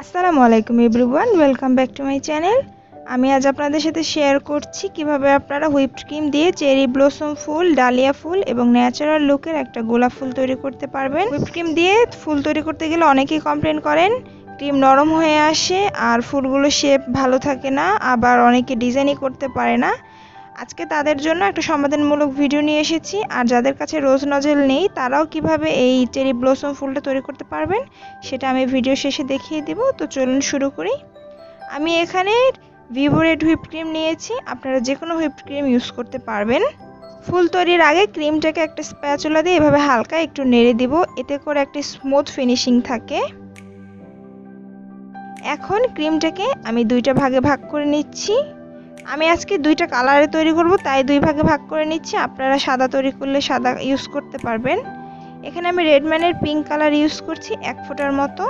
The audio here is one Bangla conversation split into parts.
আসসালামু আলাইকুম everyone, welcome back to my channel. আমি আজ আপনাদের সাথে শেয়ার করছি কিভাবে আপনারা হুইপড ক্রিম দিয়ে চেরি ব্লসম ফুল, ডালিয়া ফুল এবং ন্যাচারাল লুকের একটা গোলাপ ফুল তৈরি করতে পারবেন। হুইপড ক্রিম দিয়ে ফুল তৈরি করতে গেলে অনেকেই কমপ্লেন করেন ক্রিম নরম হয়ে আসে আর ফুলগুলো শেপ ভালো থাকে না, আবার অনেকে ডিজাইনই করতে পারে না। আজকে তাদের জন্য একটা সমাধানমূলক ভিডিও নিয়ে এসেছি। আর যাদের কাছে রোজ নজেল নেই তারাও কিভাবে এই চেরি ব্লসম ফুলটা তৈরি করতে পারবেন সেটা আমি ভিডিও শেষে দেখিয়ে দিব। তো চলুন শুরু করি। আমি এখানে ভিভো রেড হুইপড ক্রিম নিয়েছি, আপনারা যে কোনো হুইপড ক্রিম ইউজ করতে পারবেন। ফুল তৈরির আগে ক্রিমটাকে একটা স্প্যাচুলা দিয়ে এভাবে হালকা একটু নেড়ে দিব, এতে করে একটা স্মুথ ফিনিশিং থাকে। এখন ক্রিমটাকে আমি দুইটা ভাগে ভাগ করে নিচ্ছি। আমি আজকে দুইটা কালারে তৈরি করব, তাই দুই ভাগে ভাগ করে নিচ্ছি। আপনারা সাদা তৈরি করলে সাদা ইউজ করতে পারবেন। এখানে আমি রেডম্যানের পিঙ্ক কালার ইউজ করছি 1 ফোঁটার মতো।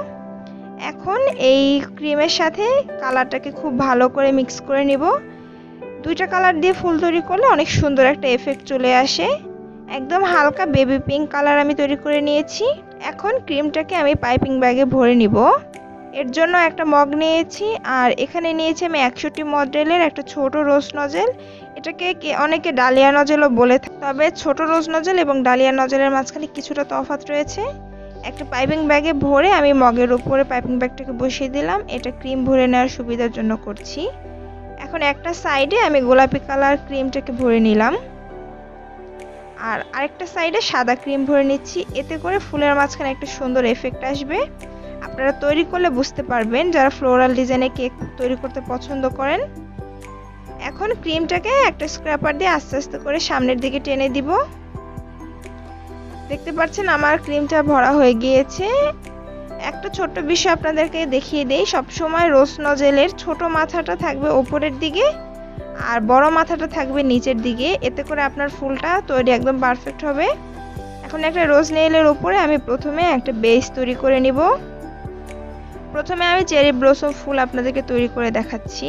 এখন এই ক্রিমের সাথে কালারটাকে খুব ভালো করে মিক্স করে নিব। দুইটা কালার দিয়ে ফুল তৈরি করলে অনেক সুন্দর একটা এফেক্ট চলে আসে। একদম হালকা বেবি পিঙ্ক কালার আমি তৈরি করে নিয়েছি। এখন ক্রিমটাকে আমি পাইপিং ব্যাগে ভরে নিব। এর জন্য একটা মগ নিয়েছি, আর এখানে নিয়েছি আমি 61 মডেলের একটা ছোট রোজ নজেল। এটাকে অনেকে ডালিয়া নজেলও বলে থাকে, তবে ছোট রোজ নজেল এবং ডালিয়া নজেলের মাঝখানে কিছুটা তফাৎ রয়েছে। একটা পাইপিং ব্যাগে ভরে আমি মগের উপরে পাইপিং ব্যাগটাকে বসিয়ে দিলাম। এটা ক্রিম ভরে নেওয়ার সুবিধার জন্য করছি। এখন একটা সাইডে আমি গোলাপি কালার ক্রিমটাকে ভরে নিলাম, আর আরেকটা সাইডে সাদা ক্রিম ভরে নিচ্ছি। এতে করে ফুলের মাঝখানে একটা সুন্দর এফেক্ট আসবে। আপনারা তৈরি করলে বুঝতে পারবেন যারা ফ্লোরাল ডিজাইনে কেক তৈরি করতে পছন্দ করেন। এখন ক্রিমটাকে একটা স্ক্র্যাপার দিয়ে আস্তে আস্তে করে সামনের দিকে টেনে দিব। দেখতে পাচ্ছেন আমার ক্রিমটা ভরা হয়ে গিয়েছে। একটা ছোট্ট বিষয় আপনাদেরকে দেখিয়ে দেই, সবসময় রোজ নজেলের ছোট মাথাটা থাকবে উপরের দিকে আর বড় মাথাটা থাকবে নিচের দিকে, এতে করে আপনার ফুলটা তৈরি একদম পারফেক্ট হবে। এখন একটা রোজ নেইলের উপরে আমি প্রথমে একটা বেস তৈরি করে নিব। প্রথমে আমি চেরি ব্লসম ফুল আপনাদেরকে তৈরি করে দেখাচ্ছি।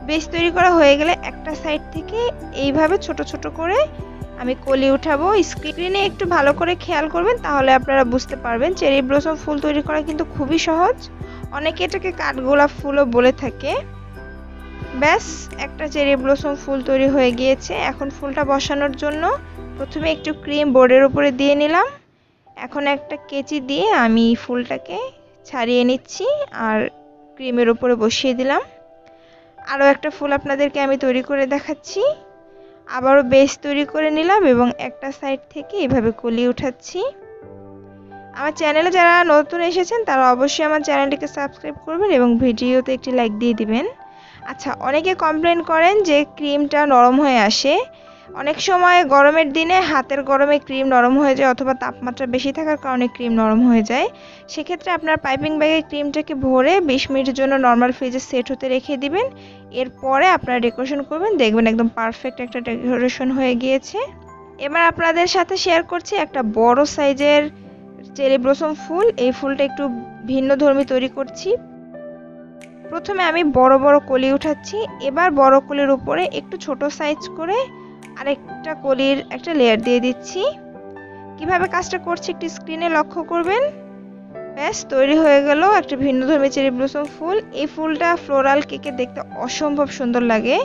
বেস তৈরি করা হয়ে গেলে একটা সাইড থেকে এইভাবে ছোট ছোট করে আমি কলি উঠাবো। স্ক্রিনে একটু ভালো করে খেয়াল করবেন, তাহলে আপনারা বুঝতে পারবেন চেরি ব্লসম ফুল তৈরি করা কিন্তু খুবই সহজ। অনেকে এটাকে কাঠগোলাপ ফুলও বলে থাকে। ব্যাস, একটা চেরি ব্লসম ফুল তৈরি হয়ে গিয়েছে। এখন ফুলটা বসানোর জন্য প্রথমে একটু ক্রিম বোর্ডের উপরে দিয়ে নিলাম। এখন একটা কেচি দিয়ে আমি ফুলটাকে ছাড়িয়ে নিচ্ছি আর ক্রিমের উপরে বসিয়ে দিলাম। আরও একটা ফুল আপনাদেরকে আমি তৈরি করে দেখাচ্ছি। আবারও বেস তৈরি করে নিলাম এবং একটা সাইড থেকে এইভাবে কলি উঠাচ্ছি। আমার চ্যানেলে যারা নতুন এসেছেন তারা অবশ্যই আমার চ্যানেলটিকে সাবস্ক্রাইব করবেন এবং ভিডিওতে একটি লাইক দিয়ে দিবেন। আচ্ছা, অনেকে কমপ্লেন করেন যে ক্রিমটা নরম হয়ে আসে। অনেক সময় গরমের দিনে হাতের গরমে ক্রিম নরম হয়ে যায়, অথবা তাপমাত্রা বেশি থাকার কারণে ক্রিম নরম হয়ে যায়। সেক্ষেত্রে আপনার পাইপিং ব্যাগে ক্রিমটাকে ভরে 20 মিনিটের জন্য নর্মাল ফ্রিজে সেট হতে রেখে দিবেন। এরপরে আপনারা ডেকোরেশন করবেন, দেখবেন একদম পারফেক্ট একটা ডেকোরেশন হয়ে গিয়েছে। এবার আপনাদের সাথে শেয়ার করছি একটা বড় সাইজের চেরি ব্লসম ফুল। এই ফুলটা একটু ভিন্নধর্মী তৈরি করছি। প্রথমে আমি বড় বড় কলি উঠাচ্ছি। এবার বড় কলির উপরে একটু ছোট সাইজ করে আরেকটা কলির একটা লেয়ার দিয়ে দিচ্ছি। কিভাবে কাজটা করছি একটু স্ক্রিনে লক্ষ্য করবেন। ব্যাস, তৈরি হয়ে গেল একটা ভিন্নধর্মী চেরি ব্লসম ফুল। এই ফুলটা ফ্লোরাল কেকে দেখতে অসম্ভব সুন্দর লাগে।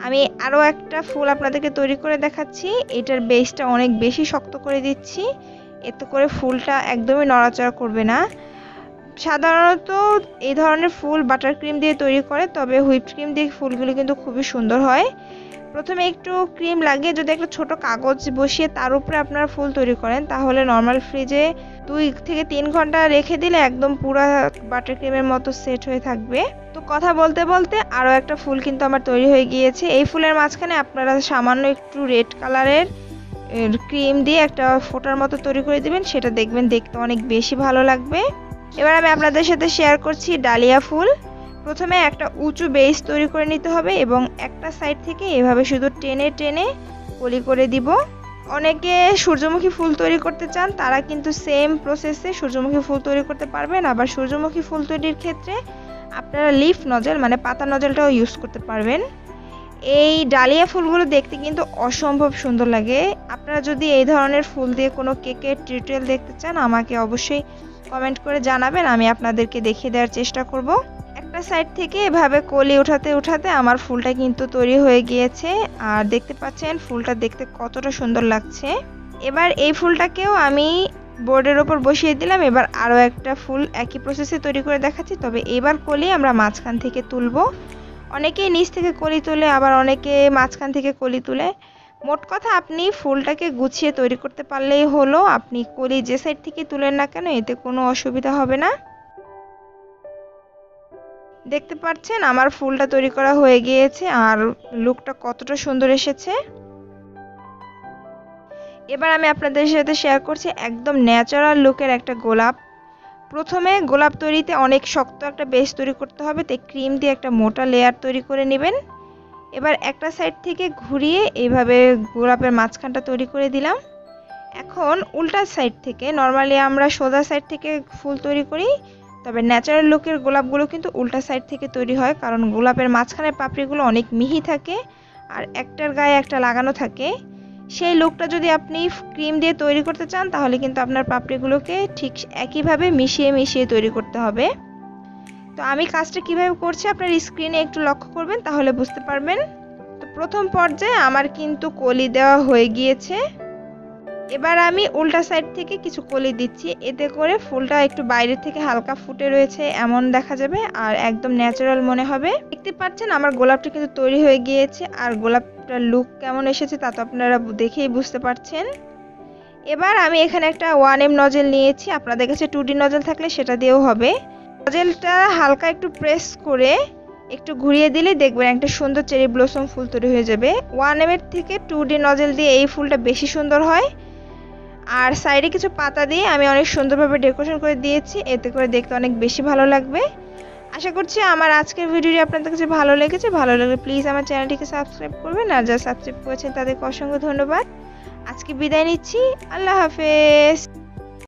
আমি আরও একটা ফুল আপনাদেরকে তৈরি করে দেখাচ্ছি। এটার বেসটা অনেক বেশি শক্ত করে দিচ্ছি, এতে করে ফুলটা একদমই নড়াচড়া করবে না। সাধারণত এই ধরনের ফুল বাটার ক্রিম দিয়ে তৈরি করে, তবে হুইপড ক্রিম দিয়ে ফুলগুলি কিন্তু খুবই সুন্দর হয়। প্রথমে একটু ক্রিম লাগিয়ে যদি একটা ছোট কাগজ বসিয়ে তার উপরে আপনারা ফুল তৈরি করেন, তাহলে নর্মাল ফ্রিজে 2 থেকে 3 ঘন্টা রেখে দিলে একদম পুরো বাটার ক্রিমের মতো সেট হয়ে থাকবে। তো কথা বলতে বলতে আরও একটা ফুল কিন্তু আমার তৈরি হয়ে গিয়েছে। এই ফুলের মাঝখানে আপনারা সামান্য একটু রেড কালারের ক্রিম দিয়ে একটা ফোঁটার মতো তৈরি করে দিবেন, সেটা দেখবেন দেখতে অনেক বেশি ভালো লাগবে। এবার আমি আপনাদের সাথে শেয়ার করছি ডালিয়া ফুল। প্রথমে একটা উঁচু বেস তৈরি করে নিতে হবে এবং একটা সাইড থেকে এভাবে শুধু টেনে টেনে কলি করে দিব। অনেকে সূর্যমুখী ফুল তৈরি করতে চান, তারা কিন্তু সেম প্রসেসে সূর্যমুখী ফুল তৈরি করতে পারবেন। আবার সূর্যমুখী ফুল তৈরির ক্ষেত্রে আপনারা লিফ নজেল মানে পাতা নজেলটাও ইউজ করতে পারবেন। এই ডালিয়া ফুলগুলো দেখতে কিন্তু অসম্ভব সুন্দর লাগে। আপনারা যদি এই ধরনের ফুল দিয়ে কোনো কেকের টিউটোরিয়াল দেখতে চান আমাকে অবশ্যই কমেন্ট করে জানাবেন, আমি আপনাদেরকে দেখিয়ে দেওয়ার চেষ্টা করব। একটা সাইড থেকে এভাবে কলি উঠাতে উঠাতে আমার ফুলটা কিন্তু তৈরি হয়ে গিয়েছে। আর দেখতে পাচ্ছেন ফুলটা দেখতে কতটা সুন্দর লাগছে। এবার এই ফুলটাকেও আমি বোর্ডের ওপর বসিয়ে দিলাম। এবার আরও একটা ফুল একই প্রসেসে তৈরি করে দেখাচ্ছি, তবে এবার কলি আমরা মাঝখান থেকে তুলব। অনেকেই নিচ থেকে কলি তুলে, আবার অনেকে মাঝখান থেকে কলি তুলে। মোট কথা আপনি ফুলটাকে গুছিয়ে তৈরি করতে পারলেই হলো। আপনি কলি যে সাইড থেকে তুলেন না কেন এতে কোনো অসুবিধা হবে না। দেখতে পাচ্ছেন আমার ফুলটা তৈরি করা হয়ে গিয়েছে আর লুকটা কতটা সুন্দর এসেছে। এবার আমি আপনাদের সাথে শেয়ার করছি একদম ন্যাচারাল লুকের একটা গোলাপ। প্রথমে গোলাপ তৈরিতে অনেক শক্ত একটা বেস তৈরি করতে হবে, তাই ক্রিম দিয়ে একটা মোটা লেয়ার তৈরি করে নেবেন। এবার একটা সাইড থেকে ঘুরিয়ে এইভাবে গোলাপের মাঝখানটা তৈরি করে দিলাম। এখন উল্টা সাইড থেকে, নর্মালি আমরা সোজা সাইড থেকে ফুল তৈরি করি, তবে ন্যাচারাল লুকের গোলাপগুলো কিন্তু উল্টা সাইড থেকে তৈরি হয়, কারণ গোলাপের মাঝখানের পাপড়িগুলো অনেক মিহি থাকে আর একটার গায়ে একটা লাগানো থাকে। সেই লুকটা যদি আপনি ক্রিম দিয়ে তৈরি করতে চান তাহলে কিন্তু আপনার পাপড়িগুলোকে ঠিক একইভাবে মিশিয়ে মিশিয়ে তৈরি করতে হবে। তো আমি কাজটা কিভাবে করছি আপনার স্ক্রিনে একটু লক্ষ্য করবেন, তাহলে বুঝতে পারবেন। তো প্রথম পর্যায়ে আমার কিন্তু কলি দেওয়া হয়ে গিয়েছে। এবার আমি উল্টা সাইড থেকে কিছু কলি দিচ্ছি, এতে করে ফুলটা একটু বাইরে থেকে হালকা ফুটে রয়েছে এমন দেখা যাবে আর একদম ন্যাচারাল মনে হবে। দেখতে পাচ্ছেন আমার গোলাপটা কিন্তু তৈরি হয়ে গিয়েছে আর গোলাপটার লুক কেমন এসেছে তা তো আপনারা দেখেই বুঝতে পারছেন। এবার আমি এখানে একটা 1M নজেল নিয়েছি, আপনাদের কাছে 2D নজেল থাকলে সেটা দিয়েও হবে। নজেলটা হালকা একটু প্রেস করে একটু ঘুরিয়ে দিলে দেখবেন একটা সুন্দর চেরি ব্লসম ফুল তৈরি হয়ে যাবে। 1M এর থেকে 2D নজেল দিয়ে এই ফুলটা বেশি সুন্দর হয়। আর সাইডে কিছু পাতা দিয়ে আমি অনেক সুন্দরভাবে ডেকোরেশন করে দিয়েছি, এতে করে দেখতে অনেক বেশি ভালো লাগবে। আশা করছি আমার আজকের ভিডিওটি আপনাদের কাছে ভালো লেগেছে। ভালো লাগলে প্লিজ আমার চ্যানেলটিকে সাবস্ক্রাইব করবেন, আর যারা সাবস্ক্রাইব করেছেন তাদেরকে অসংখ্য ধন্যবাদ। আজকে বিদায় নিচ্ছি, আল্লাহ হাফেজ।